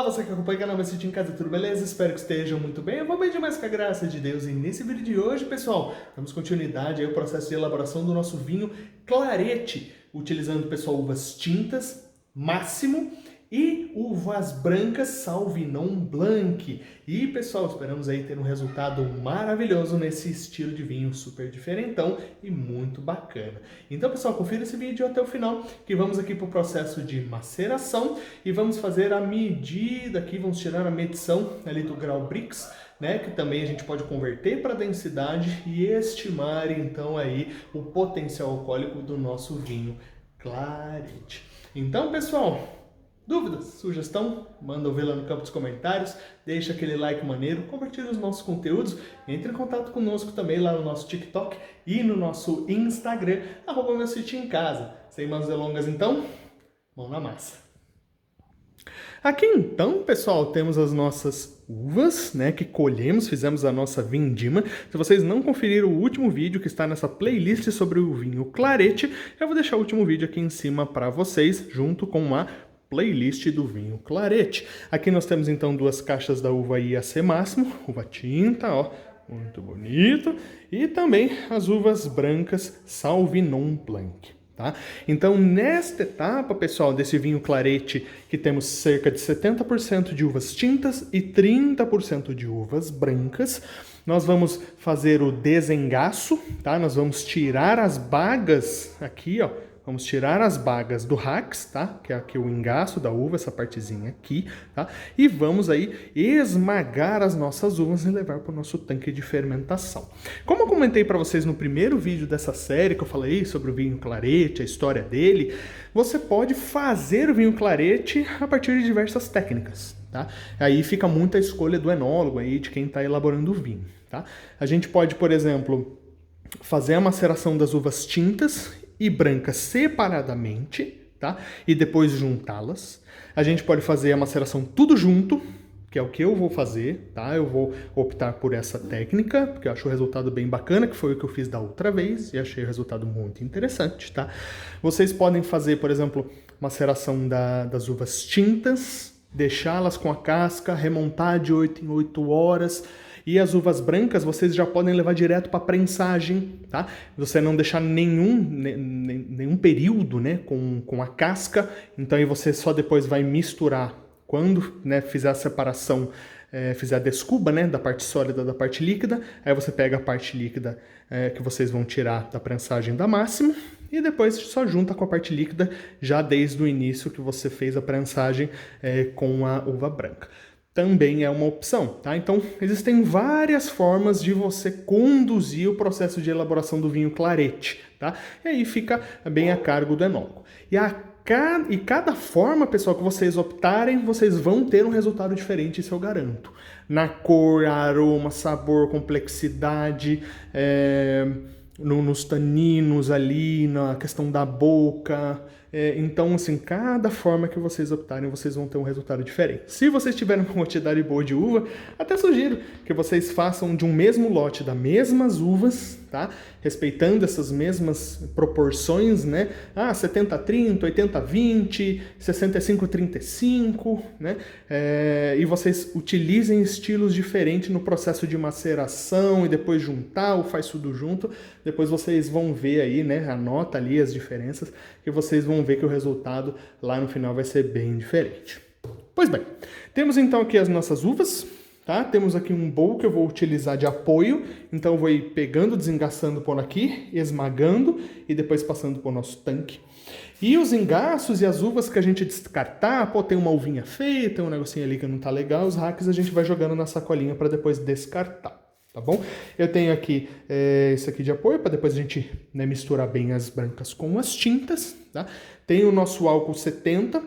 você que acompanha o canal Meu Sítio em Casa, tudo beleza? Espero que estejam muito bem. Eu vou bem demais com a graça de Deus. E nesse vídeo de hoje, pessoal, damos continuidade ao processo de elaboração do nosso vinho Clarete, utilizando, pessoal, uvas tintas, Máximo, e uvas brancas Sauvignon Blanc. E, pessoal, esperamos aí ter um resultado maravilhoso nesse estilo de vinho super diferentão e muito bacana. Então, pessoal, confira esse vídeo até o final, que vamos aqui para o processo de maceração e vamos fazer a medida aqui, vamos tirar a medição ali do grau Brix, né, que também a gente pode converter para densidade e estimar, então, aí o potencial alcoólico do nosso vinho Clarete. Então, pessoal, dúvidas, sugestão, manda ouvir lá no campo dos comentários, deixa aquele like maneiro, compartilha os nossos conteúdos, entre em contato conosco também lá no nosso TikTok e no nosso Instagram, @Meu Sítio em Casa. Sem mais delongas então, mão na massa. Aqui então, pessoal, temos as nossas uvas, né, que colhemos, fizemos a nossa vindima. Se vocês não conferiram o último vídeo que está nessa playlist sobre o vinho Clarete, eu vou deixar o último vídeo aqui em cima para vocês, junto com a playlist do vinho Clarete. Aqui nós temos então duas caixas da uva IAC Máximo, uva tinta, ó, muito bonito, e também as uvas brancas Sauvignon Blanc. Tá? Então, nesta etapa, pessoal, desse vinho Clarete, que temos cerca de 70% de uvas tintas e 30% de uvas brancas, nós vamos fazer o desengaço, tá? Nós vamos tirar as bagas aqui, ó. Vamos tirar as bagas do rax, tá? Que é aqui o engaço da uva, essa partezinha aqui, tá? E vamos aí esmagar as nossas uvas e levar para o nosso tanque de fermentação. Como eu comentei para vocês no primeiro vídeo dessa série, que eu falei sobre o vinho Clarete, a história dele, você pode fazer o vinho Clarete a partir de diversas técnicas, tá? Aí fica muito a escolha do enólogo aí, de quem está elaborando o vinho, tá? A gente pode, por exemplo, fazer a maceração das uvas tintas e brancas separadamente, tá? E depois juntá-las. A gente pode fazer a maceração tudo junto, que é o que eu vou fazer, tá? Eu vou optar por essa técnica, porque eu acho o resultado bem bacana, que foi o que eu fiz da outra vez, e achei o resultado muito interessante, tá? Vocês podem fazer, por exemplo, maceração das uvas tintas, deixá-las com a casca, remontar de 8 em 8 horas, e as uvas brancas vocês já podem levar direto para prensagem, tá? Você não deixar nenhum período, né, com a casca, então aí você só depois vai misturar quando, né, fizer a separação, fizer a descuba, né, da parte sólida da parte líquida, aí você pega a parte líquida que vocês vão tirar da prensagem da Máximo e depois só junta com a parte líquida já desde o início que você fez a prensagem com a uva branca. Também é uma opção, tá? Então, existem várias formas de você conduzir o processo de elaboração do vinho Clarete, tá? E aí fica bem a cargo do enólogo. E cada forma, pessoal, que vocês optarem, vocês vão ter um resultado diferente, isso eu garanto. Na cor, aroma, sabor, complexidade, nos taninos ali, na questão da boca. Então, assim, cada forma que vocês optarem, vocês vão ter um resultado diferente. Se vocês tiverem uma quantidade boa de uva, até sugiro que vocês façam de um mesmo lote das mesmas uvas, tá? Respeitando essas mesmas proporções, né? 70-30, 80-20, 65-35, né? E vocês utilizem estilos diferentes no processo de maceração e depois juntar ou faz tudo junto. Depois vocês vão ver aí, né? Anota ali as diferenças que vocês vão ver que o resultado lá no final vai ser bem diferente. Pois bem, temos então aqui as nossas uvas, tá? Temos aqui um bowl que eu vou utilizar de apoio, então eu vou ir pegando, desengaçando por aqui, esmagando e depois passando por nosso tanque. E os engaços e as uvas que a gente descartar, tem uma uvinha feia, tem um negocinho ali que não tá legal, os racks a gente vai jogando na sacolinha para depois descartar. Tá bom? Eu tenho aqui esse aqui de apoio, para depois a gente, né, misturar bem as brancas com as tintas, tá? Tem o nosso álcool 70,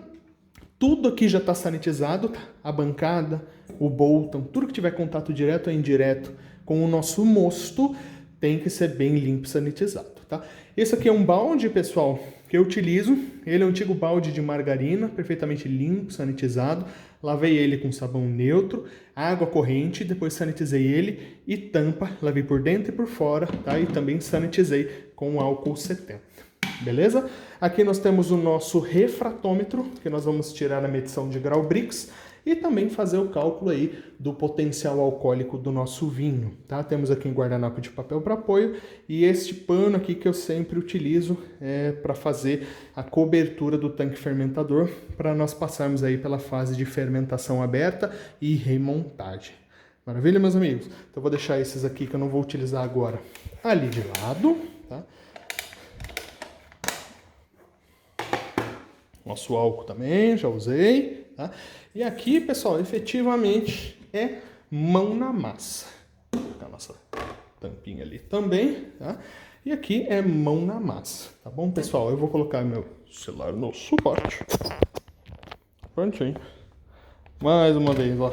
tudo aqui já está sanitizado, tá? A bancada, o bowl, então tudo que tiver contato direto ou indireto com o nosso mosto tem que ser bem limpo e sanitizado, tá? Esse aqui é um balde, pessoal, que eu utilizo. Ele é um antigo balde de margarina, perfeitamente limpo, sanitizado. Lavei ele com sabão neutro, água corrente, depois sanitizei ele e tampa, lavei por dentro e por fora, tá? E também sanitizei com álcool 70. Beleza? Aqui nós temos o nosso refratômetro, que nós vamos tirar a medição de grau Brix. e também fazer o cálculo aí do potencial alcoólico do nosso vinho, tá? Temos aqui um guardanapo de papel para apoio e este pano aqui que eu sempre utilizo para fazer a cobertura do tanque fermentador para nós passarmos aí pela fase de fermentação aberta e remontagem. Maravilha, meus amigos? Então eu vou deixar esses aqui que eu não vou utilizar agora ali de lado, tá? Nosso álcool também, já usei, tá? E aqui, pessoal, efetivamente é mão na massa. Vou colocar a nossa tampinha ali também, tá? E aqui é mão na massa, tá bom, pessoal? Eu vou colocar meu celular no suporte. Prontinho. Mais uma vez, ó.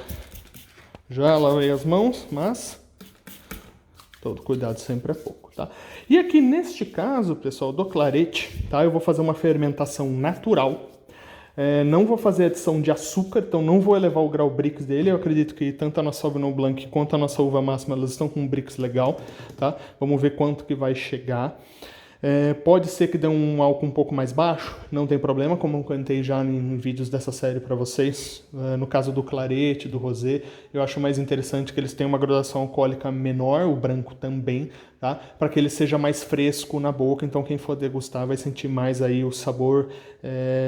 Já lavei as mãos, mas todo cuidado sempre é pouco, tá? E aqui neste caso, pessoal, do clarete, tá? Eu vou fazer uma fermentação natural. Não vou fazer adição de açúcar, então não vou elevar o grau Brix dele. Eu acredito que tanto a nossa Sauvignon Blanc quanto a nossa uva máxima, elas estão com um Brix legal, tá? Vamos ver quanto que vai chegar. Pode ser que dê um álcool um pouco mais baixo, não tem problema, como eu contei já em vídeos dessa série para vocês. No caso do clarete, do rosé, eu acho mais interessante que eles tenham uma graduação alcoólica menor, o branco também, tá? Para que ele seja mais fresco na boca, então quem for degustar vai sentir mais aí o sabor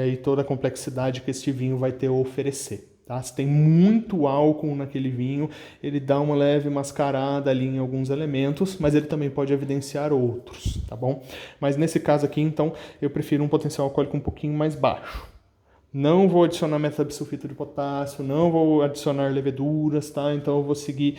e toda a complexidade que este vinho vai ter a oferecer. Tá? Se tem muito álcool naquele vinho, ele dá uma leve mascarada ali em alguns elementos, mas ele também pode evidenciar outros, tá bom? Mas nesse caso aqui, então, eu prefiro um potencial alcoólico um pouquinho mais baixo. Não vou adicionar metabisulfito de potássio, não vou adicionar leveduras, tá? Então eu vou seguir,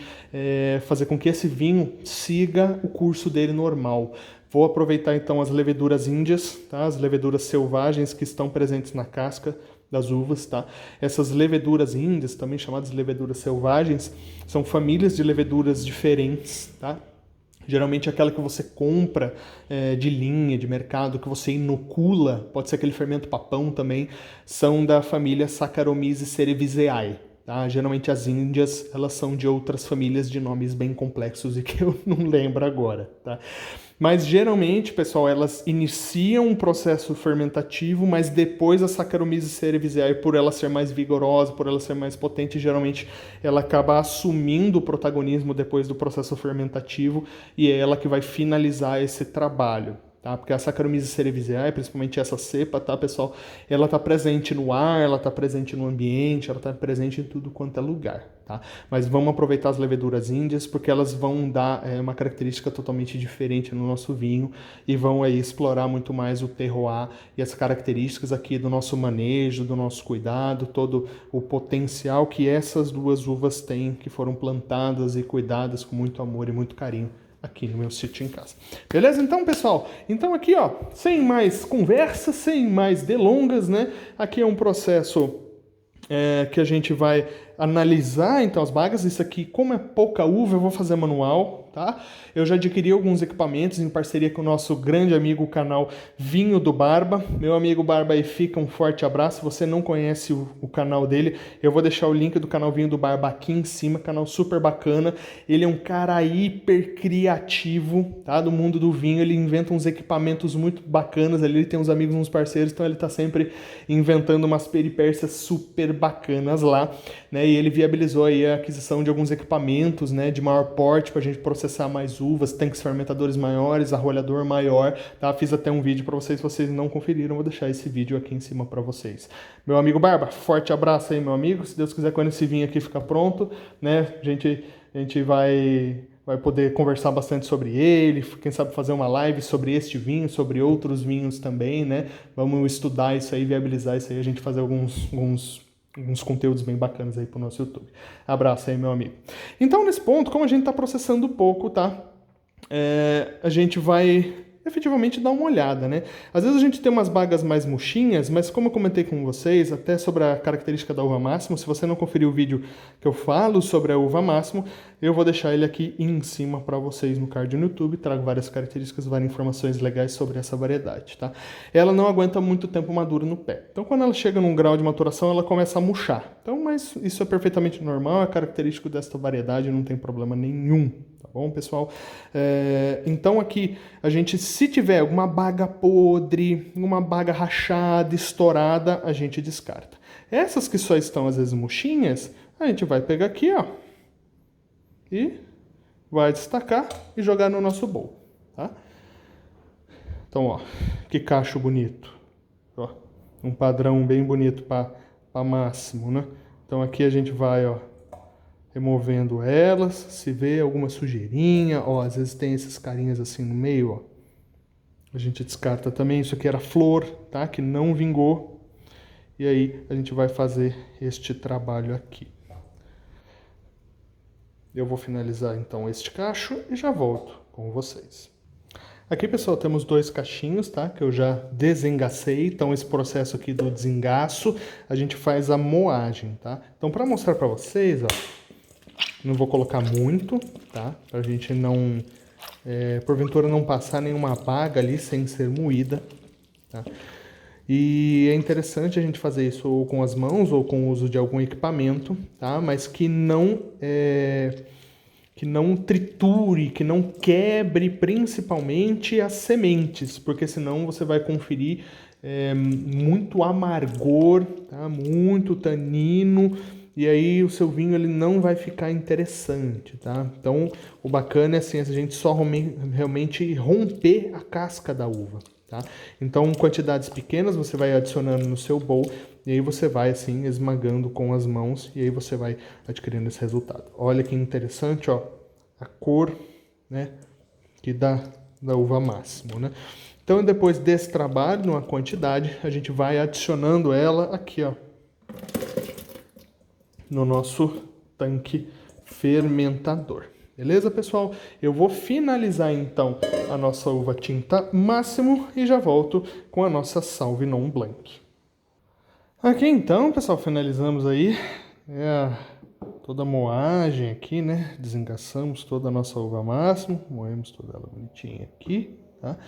fazer com que esse vinho siga o curso dele normal. Vou aproveitar então as leveduras índias, tá? As leveduras selvagens que estão presentes na casca das uvas, tá? Essas leveduras índias, também chamadas leveduras selvagens, são famílias de leveduras diferentes, tá? Geralmente aquela que você compra de linha, de mercado, que você inocula, pode ser aquele fermento papão também, são da família Saccharomyces cerevisiae. Tá? Geralmente as índias, elas são de outras famílias de nomes bem complexos e que eu não lembro agora, tá? Mas geralmente, pessoal, elas iniciam um processo fermentativo, mas depois a Saccharomyces cerevisiae, por ela ser mais vigorosa, por ela ser mais potente, geralmente ela acaba assumindo o protagonismo depois do processo fermentativo e é ela que vai finalizar esse trabalho. Tá? Porque a Saccharomyces cerevisiae, principalmente essa cepa, tá, pessoal? Ela está presente no ar, ela está presente no ambiente, ela está presente em tudo quanto é lugar, tá? Mas vamos aproveitar as leveduras índias, porque elas vão dar uma característica totalmente diferente no nosso vinho e vão aí explorar muito mais o terroir e as características aqui do nosso manejo, do nosso cuidado, todo o potencial que essas duas uvas têm, que foram plantadas e cuidadas com muito amor e muito carinho aqui no meu sítio em casa. Beleza? Então, pessoal, então aqui, ó, sem mais conversa, sem mais delongas, né? Aqui é um processo que a gente vai analisar, então, as bagas. Isso aqui, como é pouca uva, eu vou fazer manual, tá? Eu já adquiri alguns equipamentos em parceria com o nosso grande amigo, o canal Vinho do Barba. Meu amigo Barba aí, fica um forte abraço. Se você não conhece o canal dele, eu vou deixar o link do canal Vinho do Barba aqui em cima, canal super bacana. Ele é um cara hiper criativo, tá? Do mundo do vinho, ele inventa uns equipamentos muito bacanas ali, ele tem uns amigos, uns parceiros, então ele tá sempre inventando umas peripécias super bacanas lá, né? E ele viabilizou aí a aquisição de alguns equipamentos, né, de maior porte para a gente processar mais uvas, tanques fermentadores maiores, arrolhador maior, tá? Fiz até um vídeo para vocês, se vocês não conferiram, vou deixar esse vídeo aqui em cima para vocês. Meu amigo Barba, forte abraço aí, meu amigo. Se Deus quiser, quando esse vinho aqui ficar pronto, né, a gente vai poder conversar bastante sobre ele, quem sabe fazer uma live sobre este vinho, sobre outros vinhos também, né? Vamos estudar isso aí, viabilizar isso aí, a gente fazer alguns conteúdos bem bacanas aí pro nosso YouTube. Abraço aí, meu amigo. Então, nesse ponto, como a gente tá processando pouco, tá? A gente vai efetivamente dar uma olhada, né? Às vezes a gente tem umas bagas mais murchinhas, mas como eu comentei com vocês, até sobre a característica da uva máximo, se você não conferiu o vídeo que eu falo sobre a uva máximo, eu vou deixar ele aqui em cima para vocês no card no YouTube, trago várias características, várias informações legais sobre essa variedade, tá? Ela não aguenta muito tempo madura no pé. Então, quando ela chega num grau de maturação, ela começa a murchar. Então, mas isso é perfeitamente normal, é característico desta variedade, não tem problema nenhum. Tá bom, pessoal? Então aqui, a gente, se tiver alguma baga podre, uma baga rachada, estourada, a gente descarta. Essas que só estão, às vezes, murchinhas, a gente vai pegar aqui, ó, e vai destacar e jogar no nosso bowl, tá? Então, ó, que cacho bonito. Ó, um padrão bem bonito para máximo, né? Então aqui a gente vai, ó, removendo elas, se vê alguma sujeirinha, ó, às vezes tem esses carinhas assim no meio, ó. A gente descarta também, isso aqui era flor, tá? Que não vingou. E aí a gente vai fazer este trabalho aqui. Eu vou finalizar então este cacho e já volto com vocês. Aqui, pessoal, temos 2 cachinhos, tá? Que eu já desengacei. Então, esse processo aqui do desengaço, a gente faz a moagem, tá? Então, para mostrar para vocês, ó, não vou colocar muito, tá? Pra gente não, porventura, não passar nenhuma baga ali sem ser moída, tá? E é interessante a gente fazer isso ou com as mãos ou com o uso de algum equipamento, tá? Mas que não triture, que não quebre principalmente as sementes, porque senão você vai conferir muito amargor, tá? Muito tanino, e aí o seu vinho ele não vai ficar interessante, tá? Então o bacana é assim, a gente só realmente romper a casca da uva, tá? Então quantidades pequenas você vai adicionando no seu bowl, e aí você vai assim esmagando com as mãos e aí você vai adquirindo esse resultado. Olha que interessante, ó, a cor, né, que da uva máximo, né? Então depois desse trabalho, numa quantidade, a gente vai adicionando ela aqui, ó, no nosso tanque fermentador. Beleza, pessoal? Eu vou finalizar então a nossa uva tinta máximo e já volto com a nossa Sauvignon Blanc. Aqui então, pessoal, finalizamos aí toda a moagem aqui, né? Desengaçamos toda a nossa uva máximo, moemos toda ela bonitinha aqui, tá?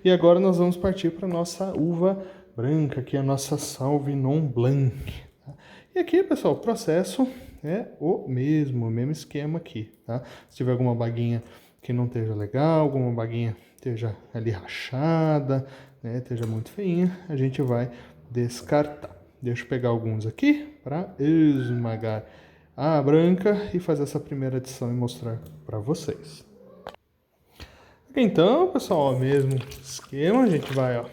E agora nós vamos partir para a nossa uva branca, que é a nossa Sauvignon Blanc. Tá? E aqui, pessoal, o processo é o mesmo esquema aqui, tá? Se tiver alguma baguinha que não esteja legal, alguma baguinha esteja ali rachada, né? Esteja muito feinha, a gente vai descartar. Deixa eu pegar alguns aqui para esmagar a branca e fazer essa primeira adição e mostrar para vocês. Então, pessoal, ó, mesmo esquema, a gente vai, ó.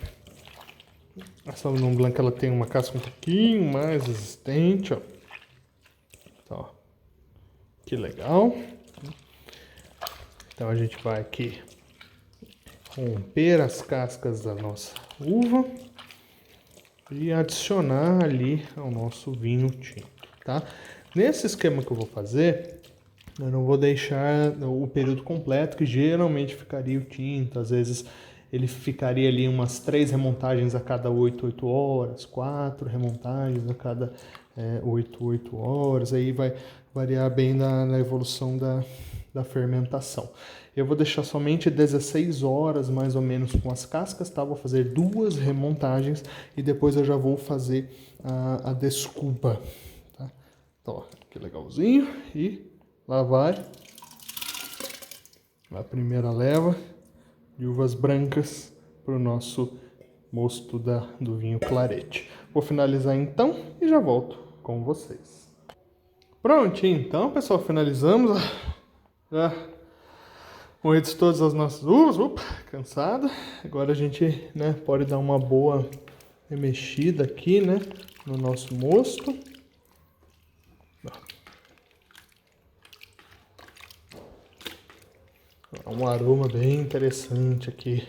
A Sauvignon Blanc ela tem uma casca um pouquinho mais resistente, ó. Então, ó, que legal. Então a gente vai aqui romper as cascas da nossa uva e adicionar ali ao nosso vinho tinto, tá? Nesse esquema que eu vou fazer, eu não vou deixar o período completo, que geralmente ficaria o tinto. Às vezes ele ficaria ali umas 3 remontagens a cada 8 horas, 4 remontagens a cada 8 horas. Aí vai variar bem na evolução da fermentação. Eu vou deixar somente 16 horas mais ou menos com as cascas, tá? Vou fazer 2 remontagens e depois eu já vou fazer a desculpa, tá? Então, ó, que legalzinho. E lá vai a primeira leva de uvas brancas para o nosso mosto do vinho Clarete. Vou finalizar então e já volto com vocês. Prontinho então, pessoal, finalizamos. Já moídos todas as nossas uvas. Opa, cansado. Agora a gente, né, pode dar uma boa remexida aqui, né, no nosso mosto. Um aroma bem interessante aqui.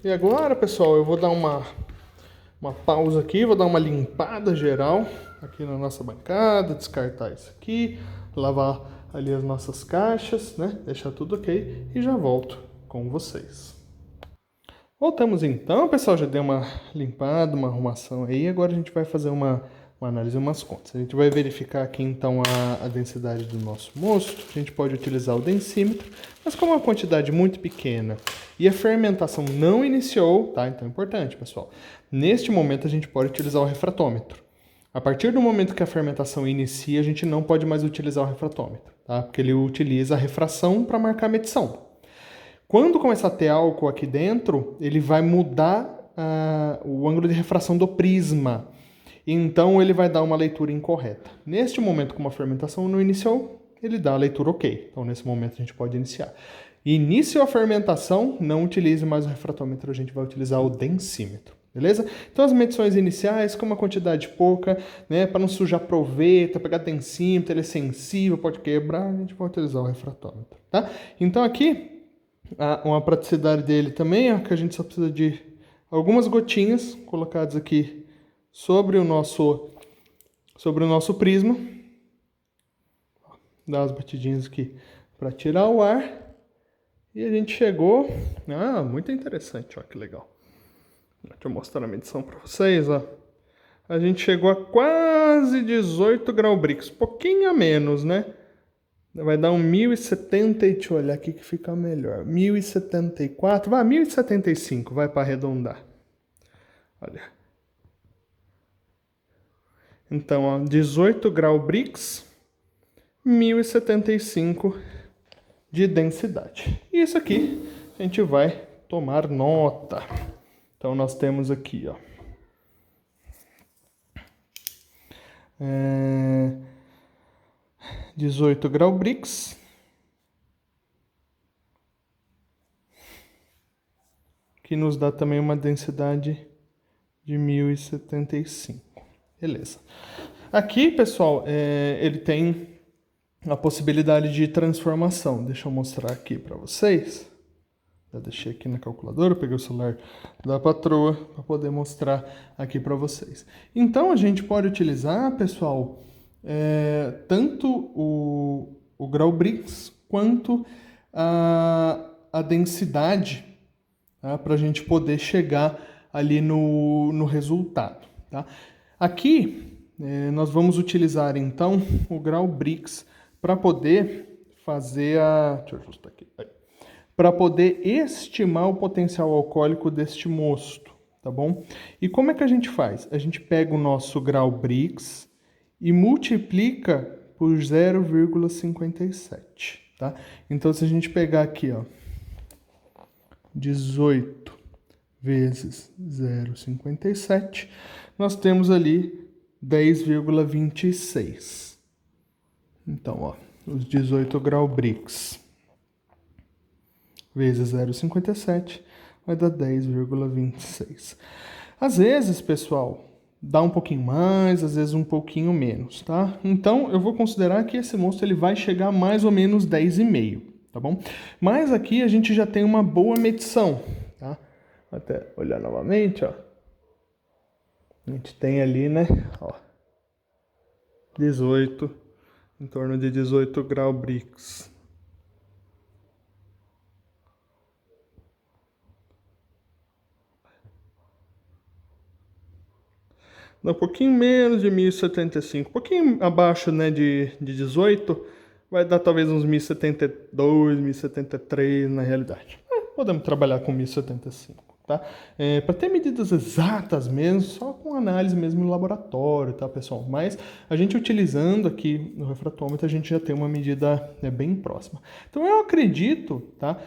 E agora, pessoal, eu vou dar uma pausa aqui, vou dar uma limpada geral aqui na nossa bancada, descartar isso aqui, lavar ali as nossas caixas, né? Deixar tudo ok e já volto com vocês. Voltamos então, pessoal, já deu uma limpada, uma arrumação aí, agora a gente vai fazer uma análise e umas contas. A gente vai verificar aqui então a densidade do nosso mosto. A gente pode utilizar o densímetro, mas como é uma quantidade muito pequena e a fermentação não iniciou, tá? Então é importante, pessoal. Neste momento a gente pode utilizar o refratômetro. A partir do momento que a fermentação inicia, a gente não pode mais utilizar o refratômetro, tá? Porque ele utiliza a refração para marcar a medição. Quando começar a ter álcool aqui dentro, ele vai mudar o ângulo de refração do prisma. Então, ele vai dar uma leitura incorreta. Neste momento, como a fermentação não iniciou, ele dá a leitura ok. Então, nesse momento, a gente pode iniciar. Iniciou a fermentação, não utilize mais o refratômetro, a gente vai utilizar o densímetro. Beleza? Então, as medições iniciais, com uma quantidade pouca, né, para não sujar proveta, pegar densímetro, ele é sensível, pode quebrar, a gente vai utilizar o refratômetro. Tá? Então, aqui, uma praticidade dele também é que a gente só precisa de algumas gotinhas colocadas aqui sobre o nosso prisma. Dá umas batidinhas aqui para tirar o ar. E a gente chegou... muito interessante, ó, que legal. Deixa eu mostrar a medição para vocês, ó. A gente chegou a quase 18 graus Brix, pouquinho a menos, né? Vai dar um 1070, deixa eu olhar aqui que fica melhor. 1074, vai 1075, vai para arredondar. Olha. Então, ó, 18 graus Brix, 1075 de densidade. E isso aqui a gente vai tomar nota. Então, nós temos aqui, ó. 18 graus Brix. Que nos dá também uma densidade de 1075. Beleza. Aqui, pessoal, ele tem a possibilidade de transformação. Deixa eu mostrar aqui para vocês. Já deixei aqui na calculadora, peguei o celular da patroa para poder mostrar aqui para vocês. Então, a gente pode utilizar, pessoal, tanto o grau Brix quanto a densidade, tá? Para a gente poder chegar ali no resultado. Tá? Aqui, nós vamos utilizar, então, o grau Brix para poder fazer deixa eu ajustar aqui. Para poder estimar o potencial alcoólico deste mosto, tá bom? E como é que a gente faz? A gente pega o nosso grau Brix e multiplica por 0,57, tá? Então, se a gente pegar aqui, ó, 18 vezes 0,57, nós temos ali 10,26. Então, ó, os 18 graus Brix vezes 0,57 vai dar 10,26. Às vezes, pessoal, dá um pouquinho mais, às vezes um pouquinho menos, tá? Então, eu vou considerar que esse mosto ele vai chegar a mais ou menos 10,5, tá bom? Mas aqui a gente já tem uma boa medição, tá? Vou até olhar novamente, ó. A gente tem ali, né, ó, 18, em torno de 18 graus Brix. Dá um pouquinho menos de 1075, um pouquinho abaixo, né, de 18, vai dar talvez uns 1072, 1073 na realidade. Podemos trabalhar com 1075, tá? Para ter medidas exatas mesmo, só com análise mesmo no laboratório, tá, pessoal? Mas a gente utilizando aqui no refratômetro, a gente já tem uma medida bem próxima. Então eu acredito, tá?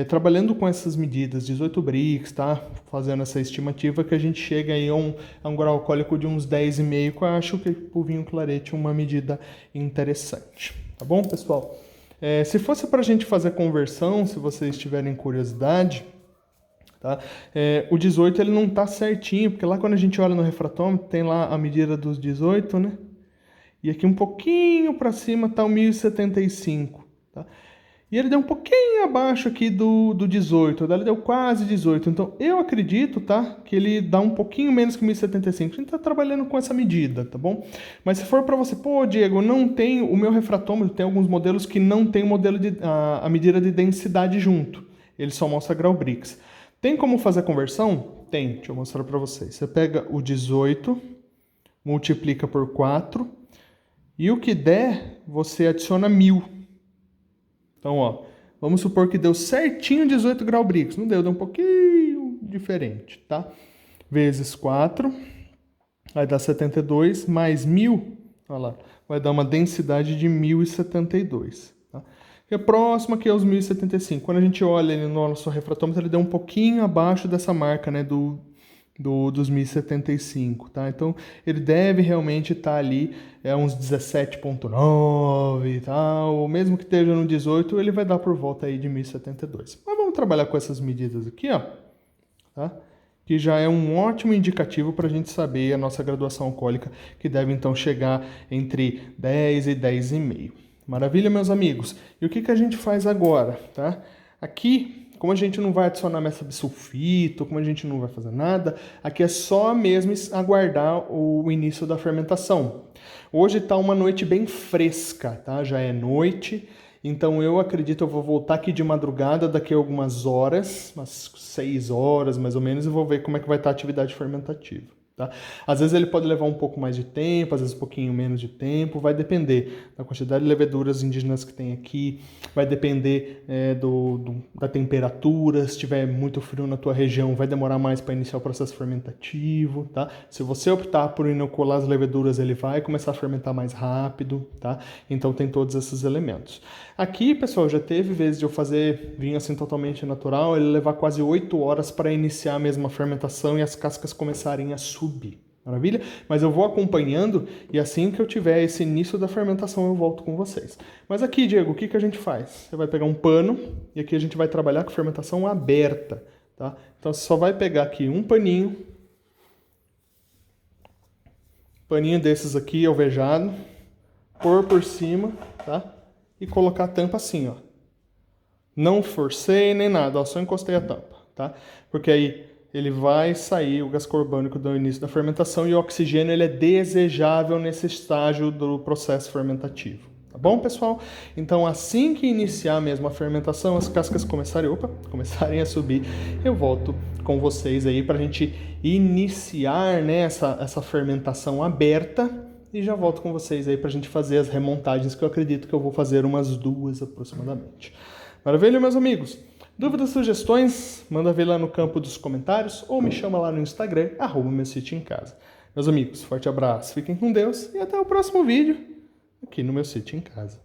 Trabalhando com essas medidas, 18 Brix, tá? Fazendo essa estimativa, que a gente chega aí a um grau alcoólico de uns 10,5, que eu acho que o vinho clarete é uma medida interessante. Tá bom, pessoal? Se fosse para a gente fazer a conversão, se vocês tiverem curiosidade, tá? O 18 ele não tá certinho, porque lá quando a gente olha no refratômetro, tem lá a medida dos 18, né? E aqui um pouquinho para cima tá o 1075, tá? E ele deu um pouquinho abaixo aqui do 18, ele deu quase 18. Então, eu acredito, tá, que ele dá um pouquinho menos que 1075. A gente tá trabalhando com essa medida, tá bom? Mas se for para você, pô, Diego, não tem o meu refratômetro, tem alguns modelos que não tem o modelo a medida de densidade junto. Ele só mostra grau Brix. Tem como fazer a conversão? Tem, deixa eu mostrar para vocês. Você pega o 18, multiplica por 4, e o que der, você adiciona 1000. Então, ó, vamos supor que deu certinho 18 graus Brix. Não deu, deu um pouquinho diferente, tá? Vezes 4, vai dar 72, mais 1000, olha lá, vai dar uma densidade de 1072. Tá? E a próxima aqui é os 1075. Quando a gente olha ele no nosso refratômetro, ele deu um pouquinho abaixo dessa marca, né, dos 1075, tá? Então, ele deve realmente estar ali, uns 17,9 e tal, ou mesmo que esteja no 18, ele vai dar por volta aí de 1072. Mas vamos trabalhar com essas medidas aqui, ó, tá? Que já é um ótimo indicativo para a gente saber a nossa graduação alcoólica, que deve então chegar entre 10 e 10,5. Maravilha, meus amigos? E o que a gente faz agora, tá? Aqui, como a gente não vai adicionar metabisulfito, como a gente não vai fazer nada, aqui é só mesmo aguardar o início da fermentação. Hoje está uma noite bem fresca, tá? Já é noite, então eu acredito eu vou voltar aqui de madrugada daqui a algumas horas, umas 6 horas mais ou menos, e vou ver como é que vai estar a atividade fermentativa. Tá? Às vezes ele pode levar um pouco mais de tempo, às vezes um pouquinho menos de tempo, vai depender da quantidade de leveduras indígenas que tem aqui, vai depender da temperatura, se tiver muito frio na tua região vai demorar mais para iniciar o processo fermentativo, tá? Se você optar por inocular as leveduras, ele vai começar a fermentar mais rápido, tá? Então tem todos esses elementos. Aqui, pessoal, já teve vezes de eu fazer vinho assim totalmente natural, ele levar quase 8 horas para iniciar a mesma fermentação e as cascas começarem a subir. Maravilha? Mas eu vou acompanhando e assim que eu tiver esse início da fermentação eu volto com vocês. Mas aqui, Diego, o que a gente faz? Você vai pegar um pano e aqui a gente vai trabalhar com fermentação aberta, tá? Então você só vai pegar aqui um paninho desses aqui alvejado, pôr por cima, tá? E colocar a tampa assim, ó. Não forcei nem nada, ó, só encostei a tampa, tá? Porque aí ele vai sair o gás carbônico do início da fermentação e o oxigênio ele é desejável nesse estágio do processo fermentativo. Tá bom, pessoal? Então, assim que iniciar mesmo a fermentação, as cascas começarem a subir, eu volto com vocês aí para a gente iniciar, né, essa fermentação aberta e já volto com vocês aí para a gente fazer as remontagens que eu acredito que eu vou fazer umas 2 aproximadamente. Maravilha, meus amigos? Dúvidas, sugestões, manda ver lá no campo dos comentários ou me chama lá no Instagram, @meussitioemcasa. Meus amigos, forte abraço, fiquem com Deus e até o próximo vídeo aqui no Meu Sítio em Casa.